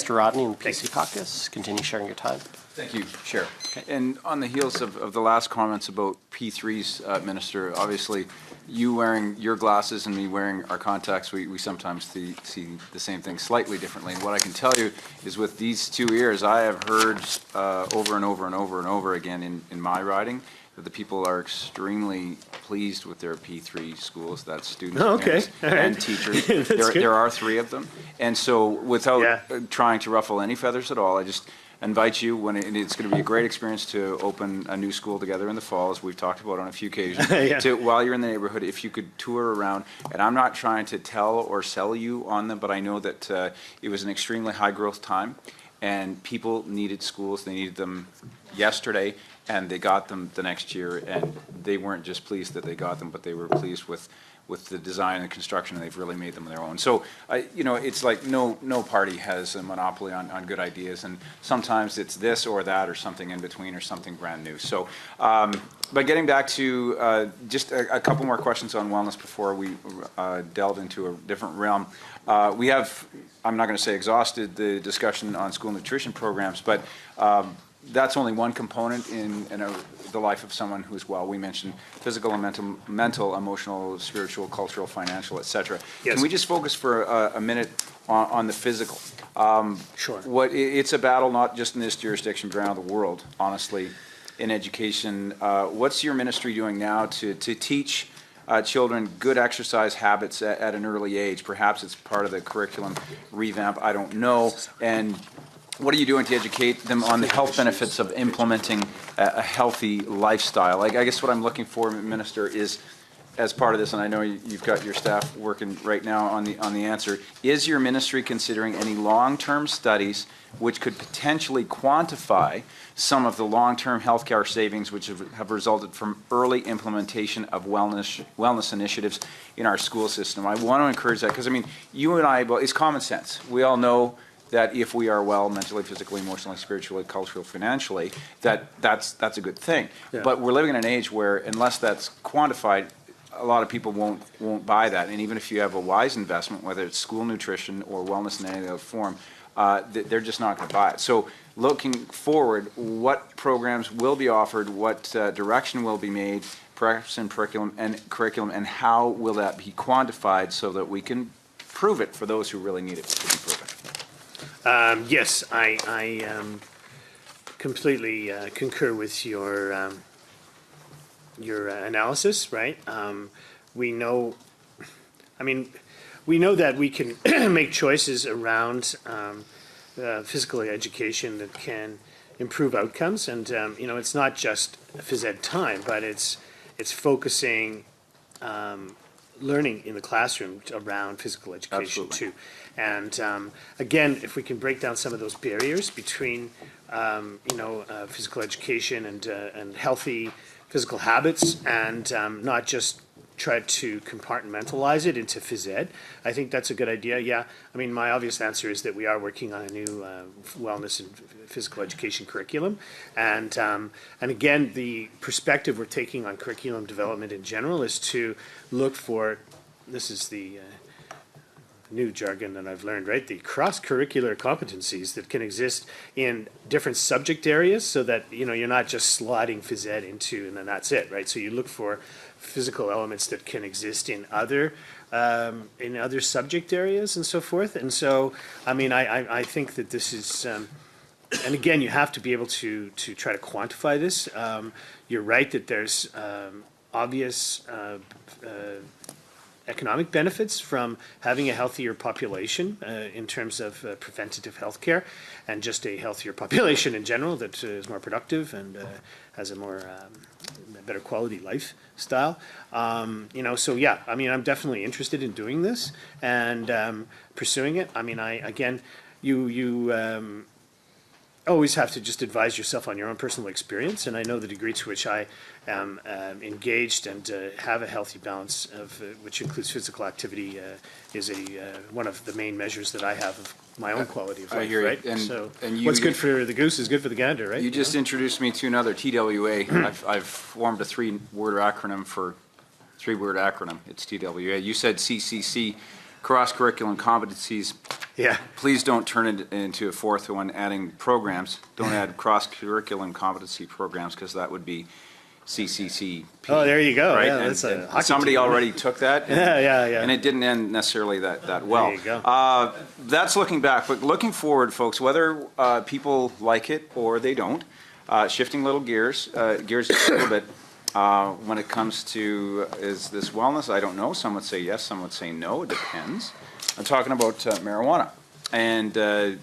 Mr. Rodney in the PC Caucus. Continue sharing your time. Thank you, Chair. And on the heels of the last comments about P3s, Minister, obviously you wearing your glasses and me wearing our contacts, we sometimes see the same thing slightly differently. And what I can tell you is with these 2 years, I have heard over and over and over and over again in my riding that the people are extremely pleased with their P3 schools, that's students, parents, and teachers. There are 3 of them. And so without trying to ruffle any feathers at all, I just invite you, it's going to be a great experience to open a new school together in the fall, as we've talked about on a few occasions, while you're in the neighborhood, if you could tour around. And I'm not trying to tell or sell you on them, but I know that it was an extremely high growth time, and people needed schools. They needed them yesterday, and they got them the next year, and they weren't just pleased that they got them, but they were pleased with the design and construction, and they've really made them their own. So, it's like no party has a monopoly on good ideas, and sometimes it's this or that or something in between or something brand new. So, but getting back to just a couple more questions on wellness before we delve into a different realm. We have, I'm not going to say exhausted the discussion on school nutrition programs, but that's only one component in the life of someone who's well. We mentioned physical and mental, emotional, spiritual, cultural, financial, etc. Yes. Can we just focus for a minute on the physical? Sure. It's a battle not just in this jurisdiction, but around the world, honestly, in education. What's your ministry doing now to teach children good exercise habits at an early age? Perhaps it's part of the curriculum revamp, I don't know. And what are you doing to educate them on the health benefits of implementing a healthy lifestyle? I guess what I'm looking for, Minister, is as part of this, and I know you've got your staff working right now on the answer, is your ministry considering any long-term studies which could potentially quantify some of the long-term healthcare savings which have resulted from early implementation of wellness initiatives in our school system? I want to encourage that because, I mean, you and I, it's common sense. We all know that if we are well mentally, physically, emotionally, spiritually, culturally, financially, that's a good thing. Yeah. But we're living in an age where unless that's quantified, a lot of people won't buy that. And even if you have a wise investment, whether it's school nutrition or wellness in any other form, they're just not going to buy it. So looking forward, what programs will be offered, what direction will be made, perhaps in curriculum, and how will that be quantified so that we can prove it for those who really need it to be proven? Yes, I completely concur with your analysis. Right? We know that we can make choices around physical education that can improve outcomes, and it's not just phys ed time, but it's focusing learning in the classroom around physical education. Absolutely. Too. And again, if we can break down some of those barriers between physical education and healthy physical habits, and not just try to compartmentalize it into phys ed, I think that's a good idea. Yeah, I mean, my obvious answer is that we are working on a new wellness and physical education curriculum, and again, the perspective we're taking on curriculum development in general is to look for, this is the new jargon that I've learned, right? The cross-curricular competencies that can exist in different subject areas, so that you're not just slotting phys ed into and then that's it, right? So you look for physical elements that can exist in other subject areas and so forth. And so, I mean, I think that this is, and again, you have to be able to try to quantify this. You're right that there's obvious economic benefits from having a healthier population in terms of preventative health care, and just a healthier population in general that is more productive and has a more better quality lifestyle. So yeah, I mean, I'm definitely interested in doing this and pursuing it. I mean, you always have to just advise yourself on your own personal experience, and I know the degree to which I am engaged and have a healthy balance of which includes physical activity is one of the main measures that I have of my own quality of life. I hear right? And what's good for the goose is good for the gander, right? You just introduced me to another TWA. I've formed a three-word acronym. It's TWA. You said CCC, cross-curriculum competencies Yeah. Please don't turn it into a fourth one, adding programs. Don't add cross-curriculum competency programs, because that would be CCCP. Oh, there you go. Right? Yeah, And- that's a and hockey somebody team. already took that. And, Yeah. And it didn't end necessarily that well. There you go. That's looking back, but looking forward, folks, whether people like it or they don't, shifting little gears a little bit, when it comes to, is this wellness? I don't know. Some would say yes, some would say no. It depends. I'm talking about marijuana. And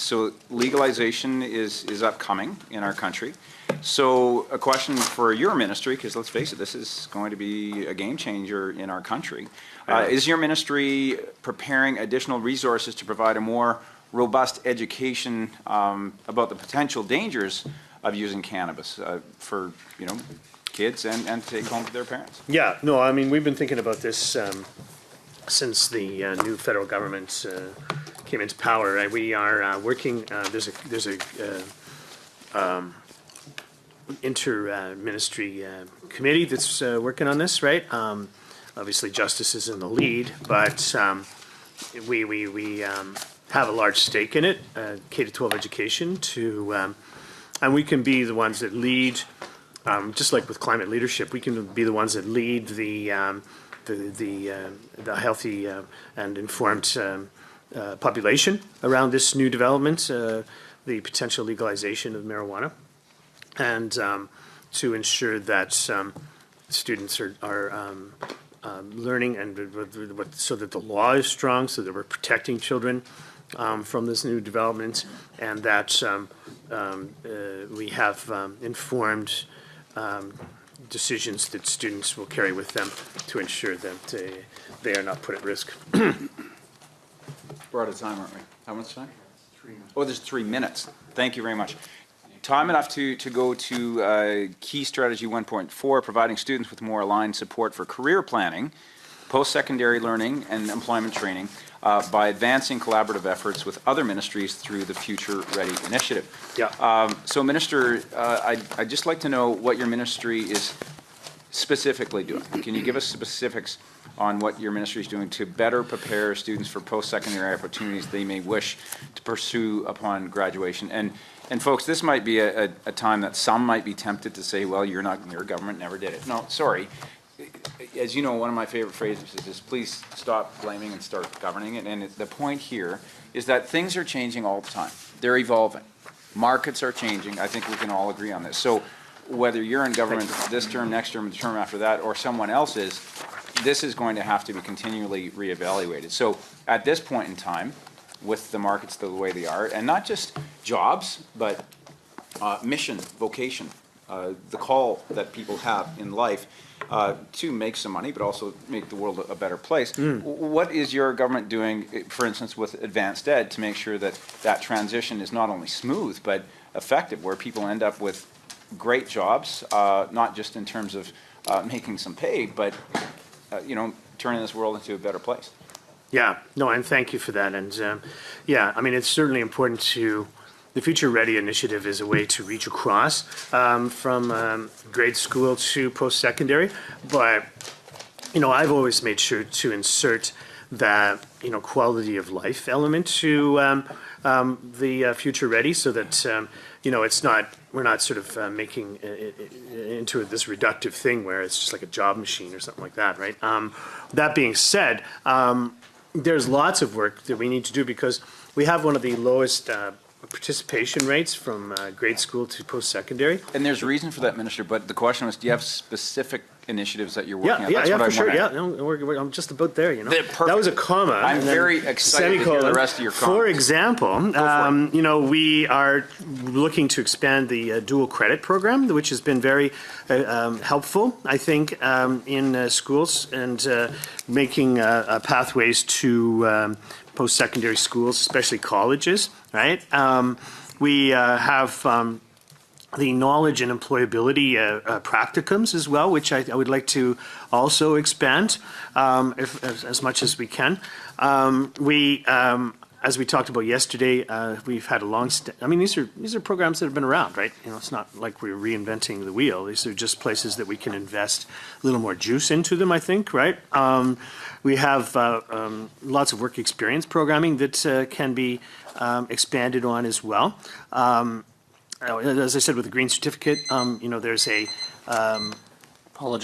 so legalization is upcoming in our country. So a question for your ministry, because let's face it, this is going to be a game changer in our country. Is your ministry preparing additional resources to provide a more robust education about the potential dangers of using cannabis for, kids and to take home to their parents? Yeah, no, I mean, we've been thinking about this since the new federal government came into power. Right? We are working. There's a inter-ministry committee that's working on this, right? Obviously, Justice is in the lead, but we have a large stake in it, K-12 education, and we can be the ones that lead, just like with climate leadership, we can be the ones that lead the healthy and informed population around this new development, the potential legalization of marijuana, and to ensure that students are learning and so that the law is strong, so that we're protecting children from this new development, and that we have informed decisions that students will carry with them to ensure that they are not put at risk. We're out of time, aren't we? How much time? 3 minutes. Oh, there's 3 minutes. Thank you very much. Time enough to go to key strategy 1.4, providing students with more aligned support for career planning, post-secondary learning, and employment training by advancing collaborative efforts with other ministries through the Future Ready initiative. Yeah. So, Minister, I'd just like to know what your ministry is specifically doing. Can you give us specifics on what your ministry is doing to better prepare students for post-secondary opportunities they may wish to pursue upon graduation? And folks, this might be a time that some might be tempted to say, well, your government never did it. No, sorry. As you know, one of my favorite phrases is please stop blaming and start governing it. And the point here is that things are changing all the time. They're evolving. Markets are changing. I think we can all agree on this. So whether you're in government this term, next term, the term after that, or someone else is, this is going to have to be continually reevaluated. So at this point in time, with the markets the way they are, and not just jobs, but mission, vocation, the call that people have in life to make some money, but also make the world a better place. What is your government doing, for instance, with advanced ed to make sure that that transition is not only smooth, but effective, where people end up with great jobs, not just in terms of making some pay, but turning this world into a better place? Yeah, no, and thank you for that. And yeah, I mean, it's certainly important the Future Ready initiative is a way to reach across from grade school to post-secondary. But, I've always made sure to insert that, quality of life element to the Future Ready so that, we're not sort of making it into this reductive thing where it's just like a job machine or something like that, right? That being said, there's lots of work that we need to do because we have one of the lowest participation rates from grade school to post-secondary. And there's reason for that, Minister, but the question was, do you have specific initiatives that you're working on? Yeah, That's what for I'm sure. wondering. I'm just about there, Perfect. That was a comma. I'm very excited to hear the rest of your comments. For example, we are looking to expand the dual credit program, which has been very helpful, I think, in schools and making pathways to post-secondary schools, especially colleges, right? We have the knowledge and employability practicums as well, which I would like to also expand as much as we can. We as we talked about yesterday, we've had a these are programs that have been around, right? It's not like we're reinventing the wheel. These are just places that we can invest a little more juice into them, I think, right? We have lots of work experience programming that can be expanded on as well. As I said, with the green certificate, there's a Apologize.